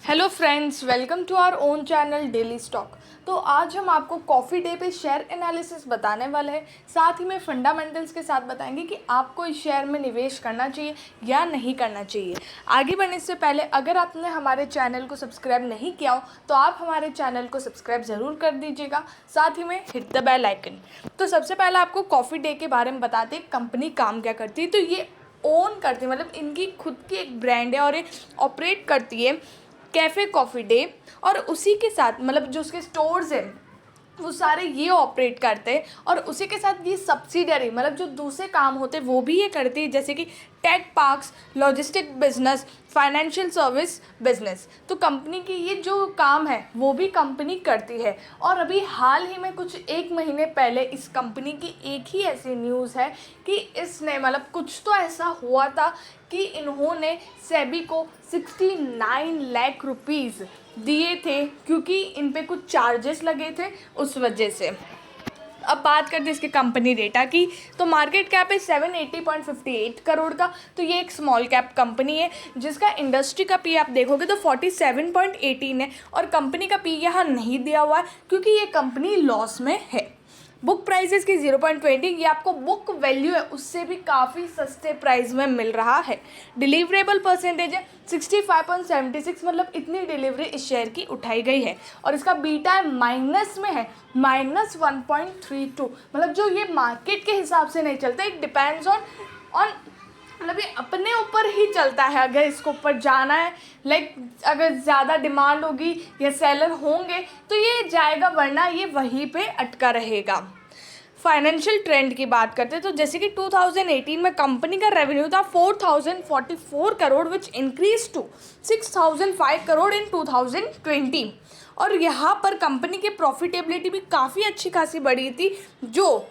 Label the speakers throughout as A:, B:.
A: Hello friends, welcome to our own channel daily stock. तो आज हम आपको कॉफ़ी डे पे शेयर एनालिसिस बताने वाले हैं। साथ ही में फंडामेंटल्स के साथ बताएंगे कि आपको इस शेयर में निवेश करना चाहिए या नहीं करना चाहिए। आगे बढ़ने से पहले अगर आपने हमारे चैनल को सब्सक्राइब नहीं किया हो तो आप हमारे चैनल को सब्सक्राइब ज़रूर कर दीजिएगा। साथ ही में हिट द बेल आइकन। तो सबसे पहले आपको कॉफ़ी डे के बारे में बताते हैं, कंपनी काम क्या करती है। तो ये ओन करती है, मतलब इनकी खुद की एक ब्रांड है और ये ऑपरेट करती है कैफ़े कॉफ़ी डे। और उसी के साथ मतलब जो उसके स्टोर्स हैं वो सारे ये ऑपरेट करते हैं। और उसी के साथ ये सब्सिडरी मतलब जो दूसरे काम होते हैं वो भी ये करती है, जैसे कि tech parks, logistic business, financial service business. तो कंपनी की ये जो काम है वो भी कंपनी करती है। और अभी हाल ही में कुछ एक महीने पहले इस कंपनी की एक ही ऐसी न्यूज़ है कि इसने मतलब कुछ तो ऐसा हुआ था कि इन्होंने सेबी को 69 लाख रुपीज़ दिए थे, क्योंकि इन पे कुछ चार्जेस लगे थे उस वजह से। अब बात करते हैं इसके कंपनी डेटा की। तो मार्केट कैप है 780.58 करोड़ का। तो ये एक स्मॉल कैप कंपनी है जिसका इंडस्ट्री का पी आप देखोगे तो 47.18 है। और कंपनी का पी यहाँ नहीं दिया हुआ है क्योंकि ये कंपनी लॉस में है। बुक प्राइस इसकी 0.20, ये आपको बुक वैल्यू है उससे भी काफ़ी सस्ते प्राइस में मिल रहा है। डिलीवरेबल परसेंटेज है 65.76, मतलब इतनी डिलीवरी इस शेयर की उठाई गई है। और इसका बीटा है माइनस में है -1.32, मतलब जो ये मार्केट के हिसाब से नहीं चलता, इट डिपेंड्स ऑन मतलब ये अपने ऊपर ही चलता है। अगर इसको ऊपर जाना है, लाइक अगर ज़्यादा डिमांड होगी या सेलर होंगे तो ये जाएगा, वरना ये वहीं पे अटका रहेगा। फाइनेंशियल ट्रेंड की बात करते हैं तो जैसे कि 2018 में कंपनी का रेवेन्यू था 4044 crore, which increase to 6005 crore in 2020। और यहाँ पर कंपनी की प्रॉफिटेबिलिटी भी काफ़ी अच्छी खासी बढ़ी थी, जो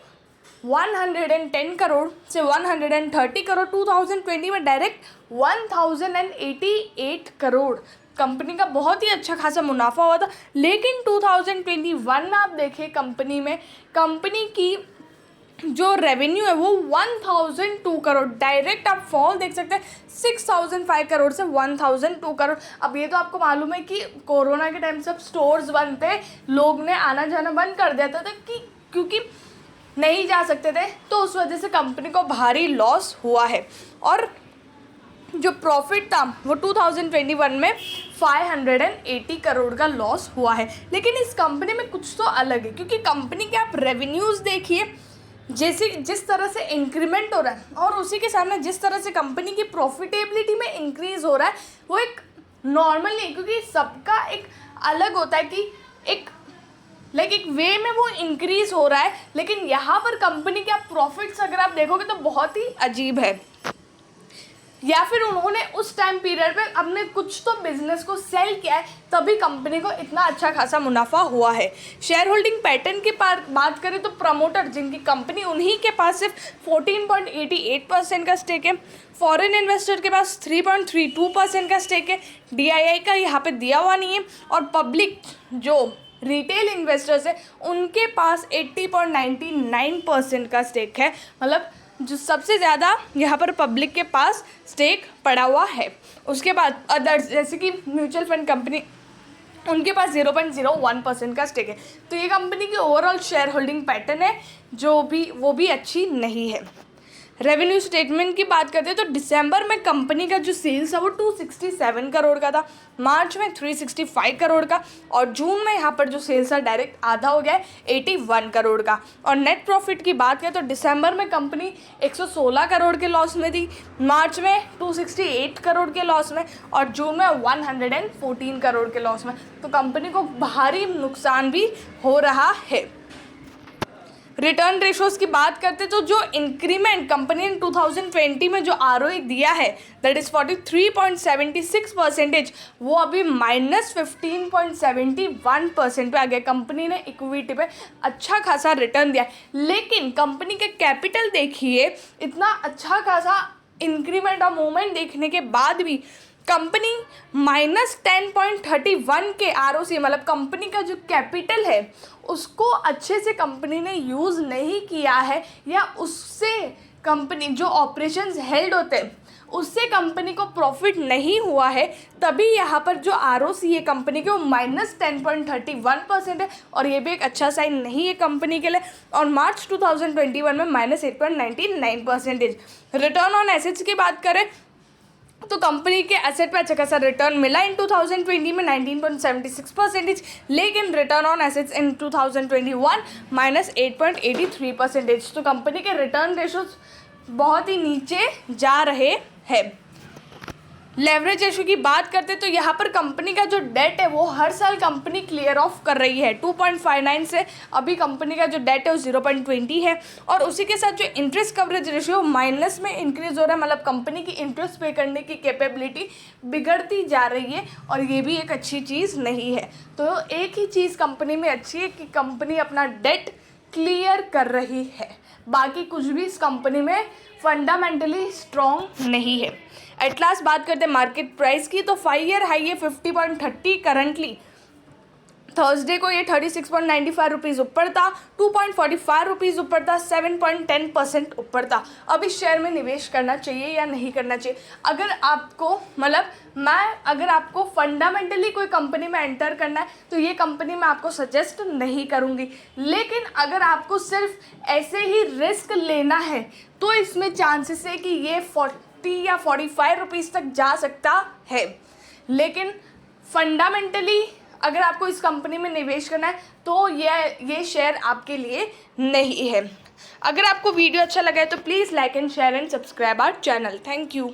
A: 110 करोड़ से 130 करोड़ 2020 में डायरेक्ट 1088 करोड़ कंपनी का बहुत ही अच्छा खासा मुनाफा हुआ था। लेकिन 2021 में आप देखिए कंपनी की जो रेवेन्यू है वो 1002 करोड़, डायरेक्ट आप फॉल देख सकते हैं 6005 करोड़ से 1002 करोड़। अब ये तो आपको मालूम है कि कोरोना के टाइम सब स्टोर्स बंद थे, लोग ने आना जाना बंद कर दिया था कि क्योंकि नहीं जा सकते थे, तो उस वजह से कंपनी को भारी लॉस हुआ है। और जो प्रॉफिट था वो 2021 में 580 करोड़ का लॉस हुआ है। लेकिन इस कंपनी में कुछ तो अलग है, क्योंकि कंपनी के आप रेवेन्यूज़ देखिए जैसे जिस तरह से इंक्रीमेंट हो रहा है और उसी के सामने जिस तरह से कंपनी की प्रॉफिटेबिलिटी में इंक्रीज़ हो रहा है वो एक नॉर्मल नहीं, क्योंकि सबका एक अलग होता है कि एक एक वे में वो इंक्रीज हो रहा है। लेकिन यहाँ पर कंपनी के आप प्रॉफिट्स अगर आप देखोगे तो बहुत ही अजीब है। या फिर उन्होंने उस टाइम पीरियड पे अपने कुछ तो बिजनेस को सेल किया है, तभी कंपनी को इतना अच्छा खासा मुनाफा हुआ है। शेयर होल्डिंग पैटर्न की बात करें तो प्रमोटर जिनकी कंपनी, उन्हीं के पास सिर्फ 14.88% का स्टेक है। फॉरेन इन्वेस्टर के पास 3.32% का स्टेक है। DII का यहाँ पे दिया हुआ नहीं है। और पब्लिक जो रिटेल इन्वेस्टर्स है उनके पास 80.99% का स्टेक है, मतलब जो सबसे ज़्यादा यहाँ पर पब्लिक के पास स्टेक पड़ा हुआ है। उसके बाद अदर्स जैसे कि म्यूचुअल फंड कंपनी, उनके पास 0.01% का स्टेक है। तो ये कंपनी की ओवरऑल शेयर होल्डिंग पैटर्न है वो भी अच्छी नहीं है। रेवेन्यू स्टेटमेंट की बात करते हैं तो दिसंबर में कंपनी का जो सेल्स है वो 267 करोड़ का था, मार्च में 365 करोड़ का, और जून में यहाँ पर जो सेल्स है डायरेक्ट आधा हो गया है 81 करोड़ का। और नेट प्रॉफिट की बात करें तो दिसंबर में कंपनी 116 करोड़ के लॉस में थी, मार्च में 268 करोड़ के लॉस में, और जून में 114 करोड़ के लॉस में। तो कंपनी को भारी नुकसान भी हो रहा है। रिटर्न रेशोज़ की बात करते तो जो इंक्रीमेंट कंपनी ने 2020 में जो ROE दिया है दैट इज़ 43.76%, वो अभी -15.71% पे आ गया। कंपनी ने इक्विटी पे अच्छा खासा रिटर्न दिया है, लेकिन कंपनी के कैपिटल देखिए इतना अच्छा खासा इंक्रीमेंट और मूवमेंट देखने के बाद भी कंपनी -10.31 के ROC, मतलब कंपनी का जो कैपिटल है उसको अच्छे से कंपनी ने यूज़ नहीं किया है, या उससे कंपनी जो ऑपरेशंस हेल्ड होते हैं उससे कंपनी को प्रॉफिट नहीं हुआ है, तभी यहाँ पर जो ROC है कंपनी के वो -10.31% है, और ये भी एक अच्छा साइन नहीं है कंपनी के लिए। और मार्च 2021 में -8.99%। रिटर्न ऑन एसेट्स की बात करें तो कंपनी के एसेट पे अच्छा खासा रिटर्न मिला इन 2020 में 19.76%, लेकिन रिटर्न ऑन एसेट्स इन 2021 -8.83%। तो कंपनी के रिटर्न रेशोज बहुत ही नीचे जा रहे हैं। लेवरेज रेशो की बात करते तो यहाँ पर कंपनी का जो डेट है वो हर साल कंपनी क्लियर ऑफ कर रही है। 2.59 से अभी कंपनी का जो डेट है वो 0.20 है, और उसी के साथ जो इंटरेस्ट कवरेज रेशियो माइनस में इंक्रीज हो रहा है, मतलब कंपनी की इंटरेस्ट पे करने की कैपेबिलिटी बिगड़ती जा रही है, और ये भी एक अच्छी चीज़ नहीं है। तो एक ही चीज़ कंपनी में अच्छी है कि कंपनी अपना डेट क्लियर कर रही है, बाकी कुछ भी इस कंपनी में फंडामेंटली स्ट्रॉन्ग नहीं है। एट लास्ट बात करते हैं मार्केट प्राइस की, तो 5 ईयर हाई है 50.30 करंटली। थर्सडे को ये 36.95 रुपीज़ ऊपर था, 2.45 रुपीज़ ऊपर था, 7.10% ऊपर था। अब इस शेयर में निवेश करना चाहिए या नहीं करना चाहिए? अगर आपको अगर आपको फंडामेंटली कोई कंपनी में एंटर करना है तो ये कंपनी मैं आपको सजेस्ट नहीं करूँगी, लेकिन अगर आपको सिर्फ ऐसे ही रिस्क लेना है तो इसमें चांसेस है कि ये 40 या 45 रुपीज़ तक जा सकता है। लेकिन फंडामेंटली अगर आपको इस कंपनी में निवेश करना है तो ये शेयर आपके लिए नहीं है। अगर आपको वीडियो अच्छा लगा है तो please like and share and subscribe our channel. Thank you.